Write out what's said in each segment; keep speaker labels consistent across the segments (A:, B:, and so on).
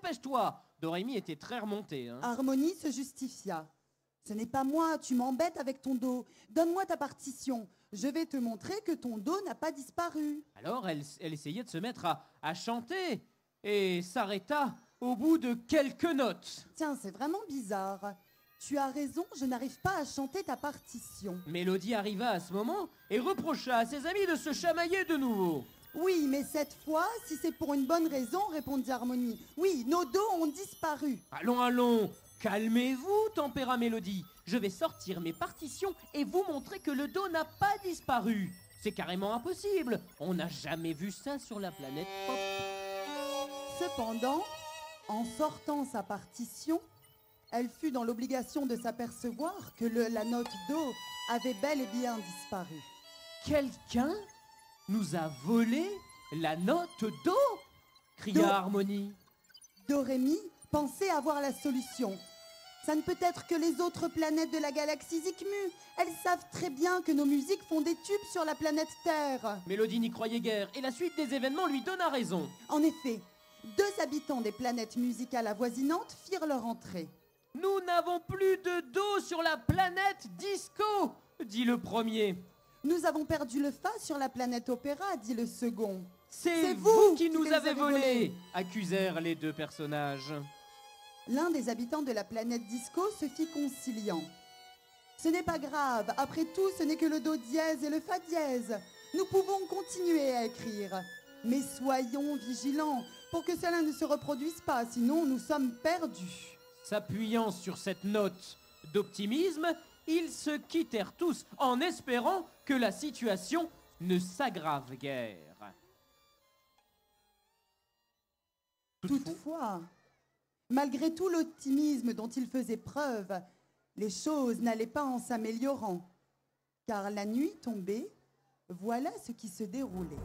A: dépêche-toi. Dorémy était très remontée. Hein.
B: Harmonie se justifia. Ce n'est pas moi, tu m'embêtes avec ton dos. Donne-moi ta partition. Je vais te montrer que ton dos n'a pas disparu.
A: Alors elle essayait de se mettre à chanter et s'arrêta au bout de quelques notes.
B: Tiens, c'est vraiment bizarre. Tu as raison, je n'arrive pas à chanter ta partition.
A: Mélodie arriva à ce moment et reprocha à ses amis de se chamailler de nouveau.
B: Oui, mais cette fois, si c'est pour une bonne raison, répondit Harmonie. Oui, nos dos ont disparu.
A: Allons, allons, calmez-vous, tempéra Mélodie. Je vais sortir mes partitions et vous montrer que le dos n'a pas disparu. C'est carrément impossible. On n'a jamais vu ça sur la planète Pop.
B: Cependant, en sortant sa partition, elle fut dans l'obligation de s'apercevoir que la note do avait bel et bien disparu.
A: Quelqu'un nous a volé la note do, cria
B: Do.
A: Harmonie.
B: Dorémy pensait avoir la solution. Ça ne peut être que les autres planètes de la galaxie Zikmu. Elles savent très bien que nos musiques font des tubes sur la planète Terre.
A: Mélodie n'y croyait guère et la suite des événements lui donna raison.
B: En effet, 2 habitants des planètes musicales avoisinantes firent leur entrée.
A: Nous n'avons plus de do sur la planète Disco, dit le premier.
B: Nous avons perdu le fa sur la planète Opéra, dit le second.
A: C'est vous qui nous avez volés, accusèrent les 2 personnages.
B: L'un des habitants de la planète Disco se fit conciliant. Ce n'est pas grave, après tout, ce n'est que le do dièse et le fa dièse. Nous pouvons continuer à écrire. Mais soyons vigilants pour que cela ne se reproduise pas, sinon nous sommes perdus.
A: S'appuyant sur cette note d'optimisme, ils se quittèrent tous en espérant que la situation ne s'aggrave guère.
B: Toutefois, malgré tout l'optimisme dont ils faisaient preuve, les choses n'allaient pas en s'améliorant. Car la nuit tombée, voilà ce qui se déroulait.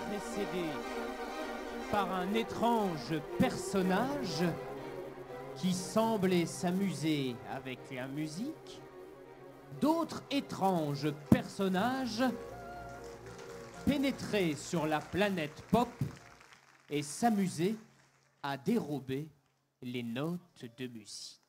A: Précédé par un étrange personnage qui semblait s'amuser avec la musique, d'autres étranges personnages pénétraient sur la planète Pop et s'amusaient à dérober les notes de musique.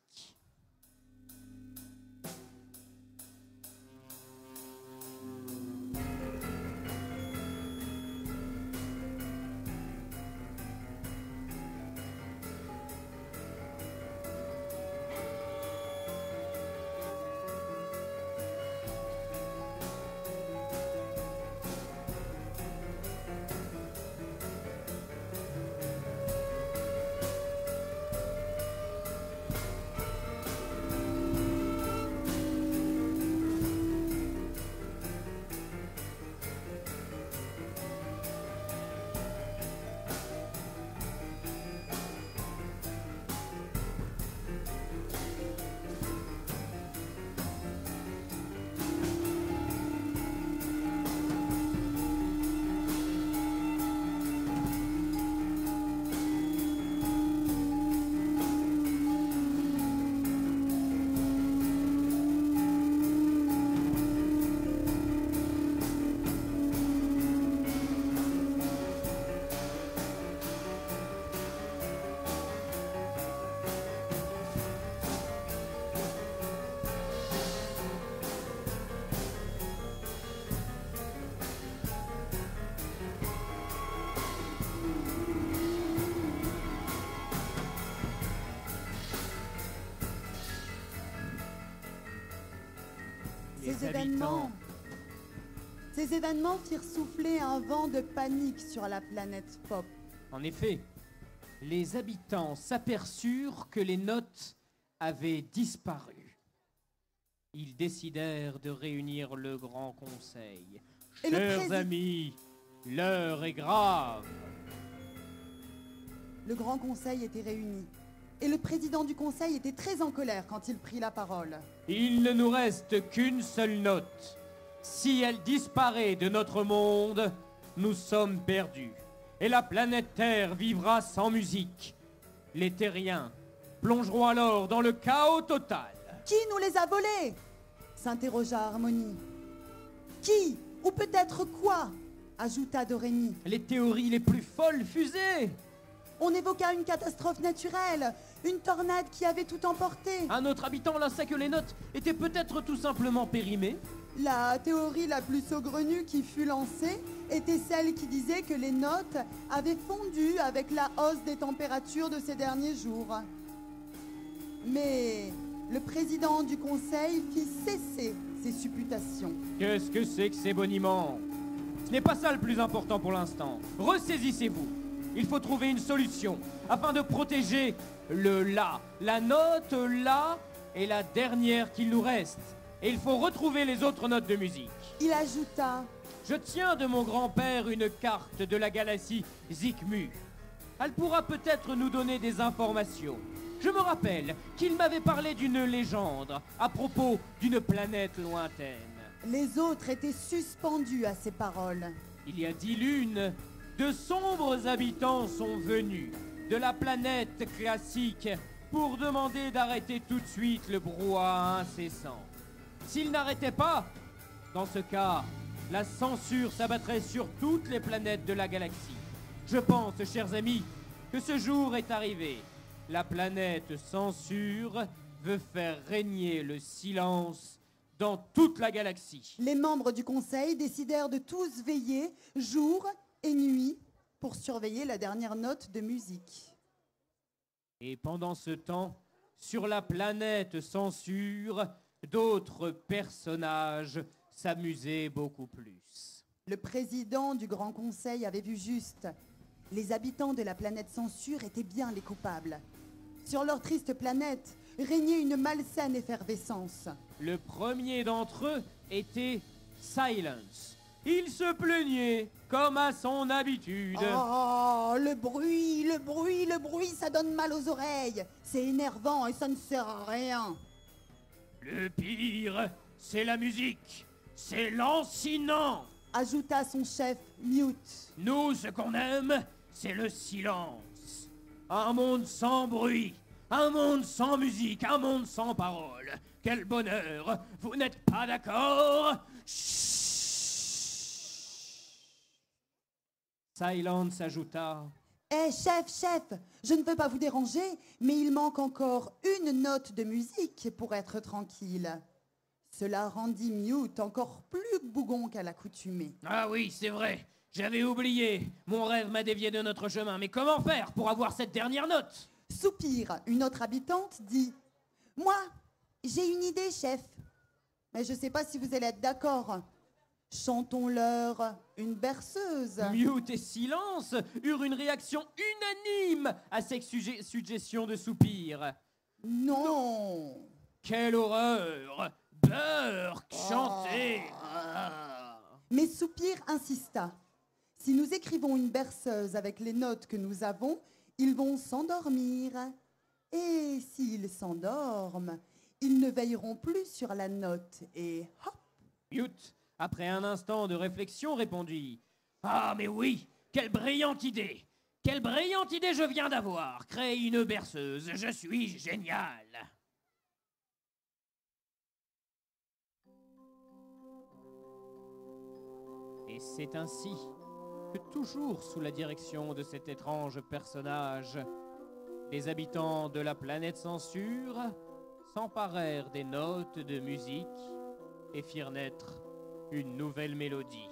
B: Ces événements firent souffler un vent de panique sur la planète Pop.
A: En effet, les habitants s'aperçurent que les notes avaient disparu. Ils décidèrent de réunir le Grand Conseil.
B: Et
A: Chers amis, l'heure est grave.
B: Le Grand Conseil était réuni. Et le président du Conseil était très en colère quand il prit la parole.
A: Il ne nous reste qu'une seule note. Si elle disparaît de notre monde, nous sommes perdus. Et la planète Terre vivra sans musique. Les terriens plongeront alors dans le chaos total.
B: Qui nous les a volés? S'interrogea Harmonie. Qui? Ou peut-être quoi? Ajouta Dorémy.
A: Les théories les plus folles fusaient.
B: On évoqua une catastrophe naturelle, une tornade qui avait tout emporté.
A: Un autre habitant lança que les notes étaient peut-être tout simplement périmées.
B: La théorie la plus saugrenue qui fut lancée était celle qui disait que les notes avaient fondu avec la hausse des températures de ces derniers jours. Mais le président du conseil fit cesser ces supputations.
A: Qu'est-ce que c'est que ces boniments? Ce n'est pas ça le plus important pour l'instant. Ressaisissez-vous. Il faut trouver une solution afin de protéger le La. La note La est la dernière qu'il nous reste. Et il faut retrouver les autres notes de musique.
B: Il ajouta:
A: Je tiens de mon grand-père une carte de la galaxie Zikmu. Elle pourra peut-être nous donner des informations. Je me rappelle qu'il m'avait parlé d'une légende à propos d'une planète lointaine.
B: Les autres étaient suspendus à ces paroles.
A: Il y a 10 lunes, de sombres habitants sont venus de la planète classique pour demander d'arrêter tout de suite le brouhaha incessant. S'ils n'arrêtaient pas, dans ce cas, la censure s'abattrait sur toutes les planètes de la galaxie. Je pense, chers amis, que ce jour est arrivé. La planète censure veut faire régner le silence dans toute la galaxie.
B: Les membres du conseil décidèrent de tous veiller jour et nuit pour surveiller la dernière note de musique.
A: Et pendant ce temps, sur la planète censure, d'autres personnages s'amusaient beaucoup plus.
B: Le président du Grand Conseil avait vu juste. Les habitants de la planète censure étaient bien les coupables. Sur leur triste planète régnait une malsaine effervescence.
A: Le premier d'entre eux était Silence. Il se plaignait comme à son habitude.
B: Oh, le bruit, ça donne mal aux oreilles. C'est énervant et ça ne sert à rien.
A: Le pire, c'est la musique. C'est lancinant.
B: Ajouta son chef, Mute.
A: Nous, ce qu'on aime, c'est le silence. Un monde sans bruit, un monde sans musique, un monde sans parole. Quel bonheur. Vous n'êtes pas d'accord? Chut. Silence ajouta:
B: Eh, chef, je ne veux pas vous déranger, mais il manque encore une note de musique pour être tranquille. Cela rendit Mute encore plus bougon qu'à l'accoutumée.
A: Ah oui, c'est vrai. J'avais oublié. Mon rêve m'a dévié de notre chemin. Mais comment faire pour avoir cette dernière note?
B: Soupire, une autre habitante dit: Moi, j'ai une idée, chef. Mais je ne sais pas si vous allez être d'accord. Chantons-leur une berceuse.
A: Mute et Silence eurent une réaction unanime à cette suggestion de Soupir.
B: Non.
A: Quelle horreur! Burk, chantez!
B: Mais Soupir insista. Si nous écrivons une berceuse avec les notes que nous avons, ils vont s'endormir. Et s'ils s'endorment, ils ne veilleront plus sur la note et hop!
A: Mute, après un instant de réflexion, répondit: Ah, mais oui! Quelle brillante idée! Quelle brillante idée je viens d'avoir! Créer une berceuse, je suis génial! Et c'est ainsi que, toujours sous la direction de cet étrange personnage, les habitants de la planète Censure s'emparèrent des notes de musique et firent naître une nouvelle mélodie.